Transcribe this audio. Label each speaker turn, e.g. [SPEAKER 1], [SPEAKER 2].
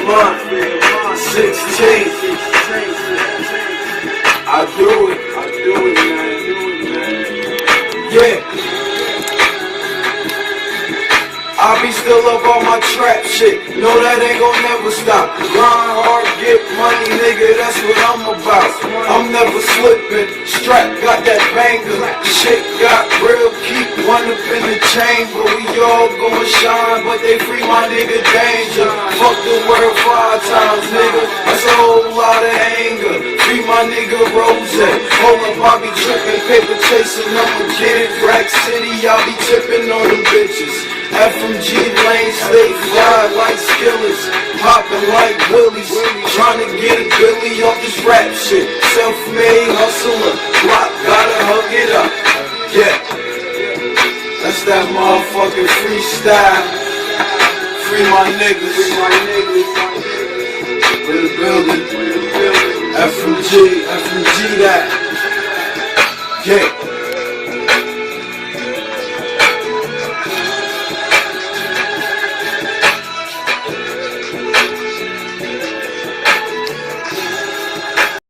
[SPEAKER 1] month, 16th. I do it, man. Yeah. I be still up on my trap shit, know that ain't gon' never stop. Grind hard, get money, nigga, that's what I'm about. I'm never slipping, strap got that banger. Shit got real, keep one up in the chamber. We all gon' shine, but they free my nigga Danger. Fuck the world 5 times, nigga, that's a whole lot of anger. Free my nigga Rozay, hold up, I be trippin', paper chasing, I'ma get it. Rack City, I be tippin' on them bitches. F.M.G lane, stay fly like skillets, poppin' like willies, tryna get a Billy off this rap shit. Self-made hustler, block, gotta hug it up. Yeah, that's that motherfucking freestyle. Free my niggas, with the building. F.M.G that. Yeah.